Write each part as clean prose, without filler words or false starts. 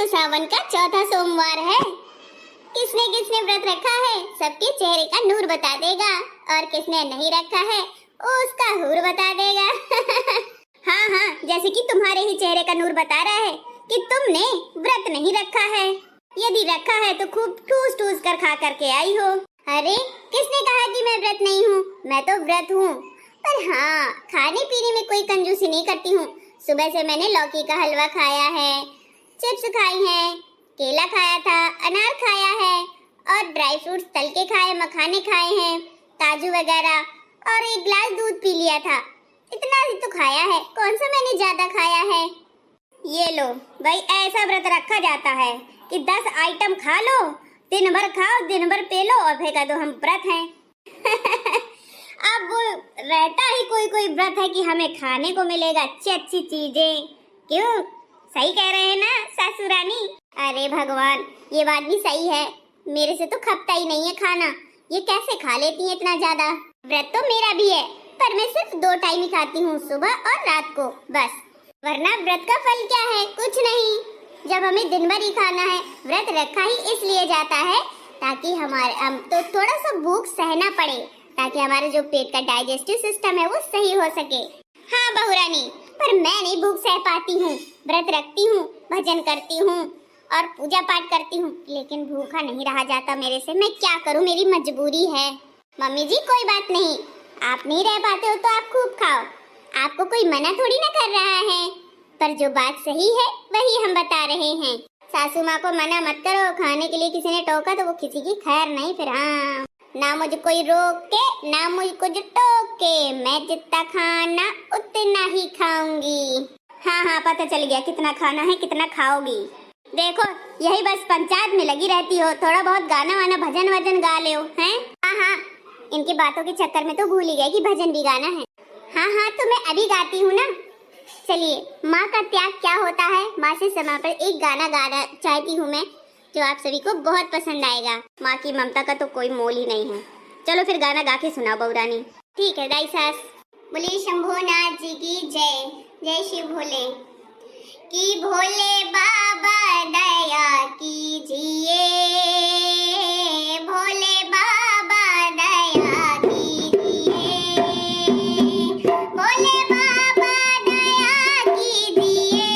तो सावन का चौथा सोमवार है। किसने किसने व्रत रखा है सबके चेहरे का नूर बता देगा, और किसने नहीं रखा है उसका हूर बता देगा। हाँ हाँ, जैसे कि तुम्हारे ही चेहरे का नूर बता रहा है कि तुमने व्रत नहीं रखा है। यदि रखा है तो खूब ठूस ठूस कर खा करके आई हो। अरे किसने कहा कि मैं व्रत नहीं हूँ, मैं तो व्रत हूँ। पर हाँ, खाने पीने में कोई कंजूसी नहीं करती हूँ। सुबह से मैंने लौकी का हलवा खाया है, चिप्स खाई हैं, केला खाया था, अनार खाया है और ड्राई फ्रूट्स तल के खाए, मखाने खाए हैं, काजू वगैरह, और एक गिलास दूध पी लिया था। इतना ही तो खाया है, कौन सा मैंने ज्यादा खाया है। ये लो भाई, ऐसा व्रत रखा जाता है कि 10 आइटम खा लो, दिन भर खाओ, दिन भर पी लो और फिर कह दो हम व्रत हैं। अब वो रहता ही कोई कोई व्रत है कि हमें खाने को मिलेगा अच्छी अच्छी चीजें। क्यों, सही कह रहे हैं ना सासू रानी? अरे भगवान, ये बात भी सही है, मेरे से तो खपता ही नहीं है खाना। ये कैसे खा लेती है इतना ज्यादा? व्रत तो मेरा भी है, पर मैं सिर्फ 2 टाइम ही खाती हूँ, सुबह और रात को बस। वरना व्रत का फल क्या है? कुछ नहीं। जब हमें दिन भर ही खाना है, व्रत रखा ही इसलिए जाता है ताकि हमारे हम तो थोड़ा सा भूख सहना पड़े, ताकि हमारे जो पेट का डाइजेस्टिव सिस्टम है वो सही हो सके। हाँ बहुरानी, पर मैं नहीं भूख सह पाती हूँ। व्रत रखती हूँ, भजन करती हूँ और पूजा पाठ करती हूँ, लेकिन भूखा नहीं रहा जाता मेरे से। मैं क्या करूँ, मेरी मजबूरी है। मम्मी जी कोई बात नहीं, आप नहीं रह पाते हो तो आप खूब खाओ, आपको कोई मना थोड़ी ना कर रहा है। पर जो बात सही है वही हम बता रहे हैं। सासू माँ को मना मत करो, खाने के लिए किसी ने टोका तो वो किसी की खैर नहीं। फिर हाँ, ना मुझे कोई रोके ना मुझको जो टोके, मैं जितना खाना उतना ही खाऊंगी। हाँ हाँ, पता चल गया कितना खाना है, कितना खाओगी। देखो यही बस पंचायत में लगी रहती हो, थोड़ा बहुत गाना वाना भजन वजन गा ले हो हैं? हाँ हाँ, इनकी बातों के चक्कर में तो भूल ही गए कि भजन भी गाना है। हाँ हाँ, तो मैं अभी गाती हूँ ना। चलिए, माँ का त्याग क्या होता है, माँ से समर्पण एक गाना गाना चाहती हूँ मैं, जो आप सभी को बहुत पसंद आएगा। माँ की ममता का तो कोई मोल ही नहीं है। चलो फिर गाना गा के सुनाओ बहुरानी। ठीक है गाई सास। बोले शंभोनाथ जी की जय। जय शिव भोले की। भोले बाबा दया कीजिए, भोले बाबा दया कीजिए, भोले बाबा दया कीजिए,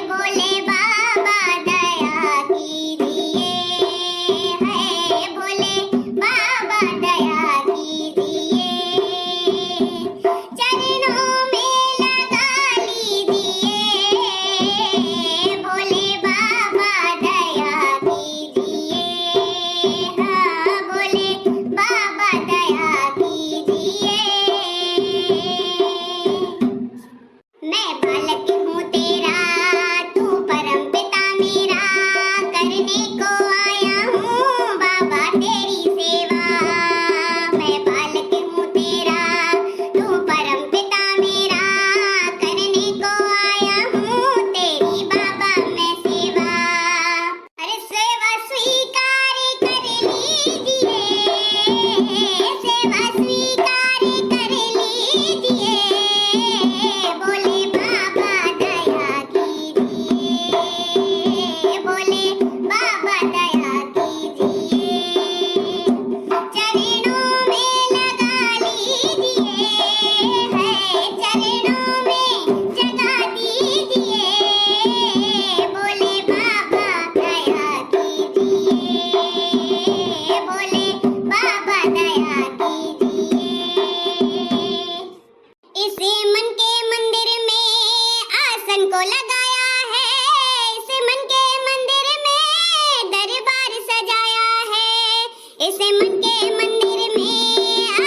भोले बाबा दया कीजिए, है भोले बाबा दया कीजिए। चरणों में लगा लीजिए, भोले बाबा दया कीजिए, हाँ भोले बाबा दया कीजिए। मैं बालक हूँ तेरा, तू परम पिता मेरा, करने को आया हूँ बाबा तेरी सेवा। मैं बालक हूँ तेरा, तू परम पिता मेरा, करने को आया हूँ तेरी बाबा मैं सेवा। अरे सेवा स्वीकार कर लीजिए, सेवा स्वीकार कर लीजिए, भोले बाबा दया कीजिए, भोले बाबा दया कीजिए। चरणों में लगा लीजिए, है चरणों में जगा दीजिए, भोले बाबा दया कीजिए, भोले बाबा दया कीजिए। इसे मन के मंदिर में आसन को लगाया है, इसे मन के मंदिर में दरबार सजाया है, इसे मन के मंदिर में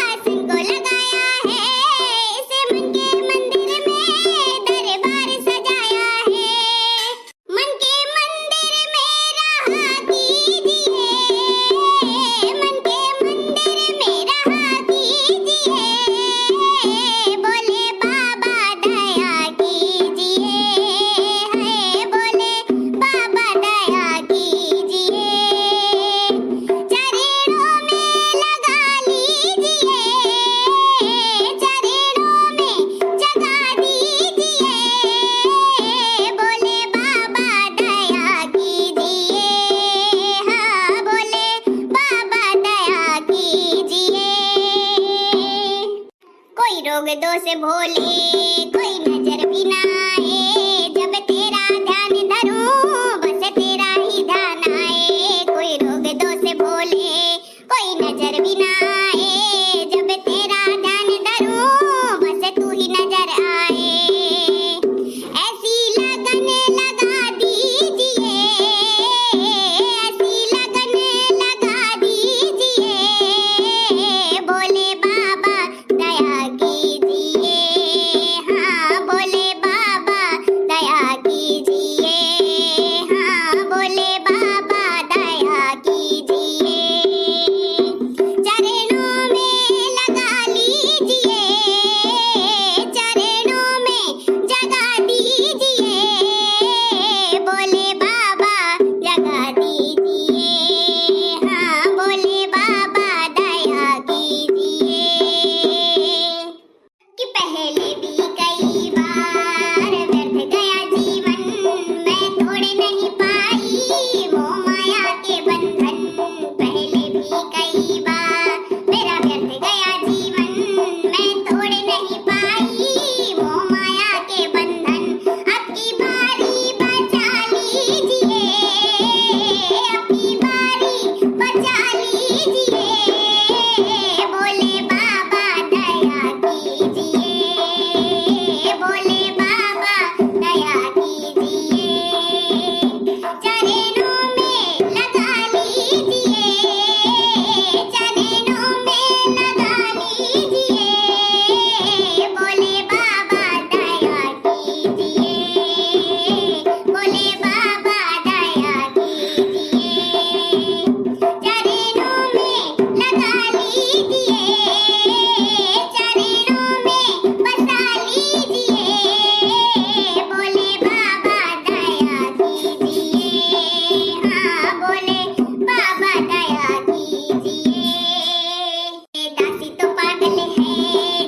आसन को लगाया है, इसे मन के मंदिर में दरबार सजाया है। मन के मंदिर में रहा कीजिए, मन के मंदिर में रहा कीजिए, भोले बाबा दया कीजिए, है भोले बाबा दया कीजिए। चरणों में दो से भोले, कोई नजर भी ना आए, जब तेरा ध्यान धरूं बस तेरा ही ध्यान आए। कोई रोग दो से भोले, कोई नजर भी ना आए, जब तेरा ध्यान धरूं बस तू ही नजर आए। ऐसी लगन लगा दीजिए, ऐसी लगन लगा दीजिए, बोले बाबा दया कीजिए। हाँ बोले बाबा दया कीजिए, हाँ बोले बाबा दया कीजिए। चरणों में लगा लीजिए, चरणों में जगा दीजिए, बोले बाबा जगा दीजिए। हाँ बोले बाबा दया कीजिए। कि पहले भी कई बार व्यर्थ गया जीवन, मैं तोड़ नहीं पाई मोह माया के बंधन। पहले भी कई बार मेरा व्यर्थ गया जीवन, मैं तोड़ नहीं पाई मोह माया के बंधन। अब की बारी बचा लीजिए, अब की बारी बचा लीजिए, बोले बाबा दया कीजिए, बोले बाबा दया कीजिए। चरणों में लगा लीजिए, चरणों में लगा लीजिए, बोले बाबा दया कीजिए, बोले बाबा दया कीजिए। चरणों में लगा लीजिए, चरणों में बसा लीजिए, बोले बाबा दया कीजिए। हाँ बोले बाबा दया कीजिए। ये दासी तो पागल है,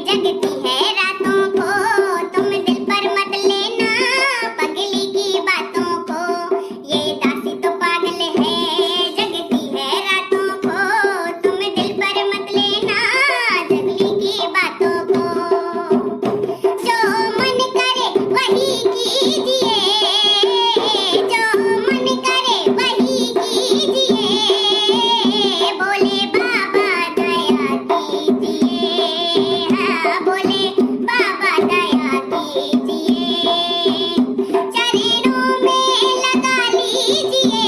जगती है रातों को, तुम दिल पर मत लेना पगली की बातों को। ये दासी तो पागल है, जगती है रातों को, तुम दिल पर मत लेना जगली की बातों को। जो मन करे वही कीजिए, जो मन करे वही कीजिए, बोले बाबा दया कीजिए। हाँ बोले बाबा दया कीजिए। चरणों में लगा लीजिए,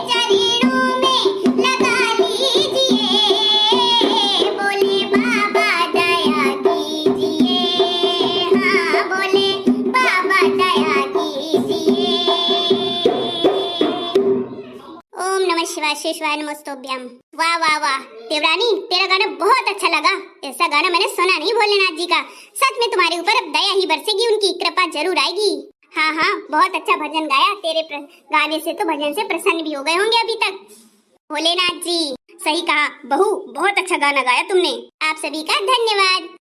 चरणों में लगा लीजिए, बोले बाबा दया कीजिए। हाँ बोले बाबा दया कीजिए। ओम नमः शिवाय श्री शिवाय नमस्तुभ्यम। वाह वाह वाह देवरानी, तेरा गाना बहुत अच्छा लगा। ऐसा गाना मैंने सुना नहीं भोलेनाथ जी का। सच में तुम्हारे ऊपर अब दया ही बरसेगी, उनकी कृपा जरूर आएगी। हाँ हाँ बहुत अच्छा भजन गाया। तेरे गाने से तो भजन से प्रसन्न भी हो गए होंगे अभी तक। भोलेनाथ जी सही कहा बहू, बहुत अच्छा गाना गाया तुमने। आप सभी का धन्यवाद।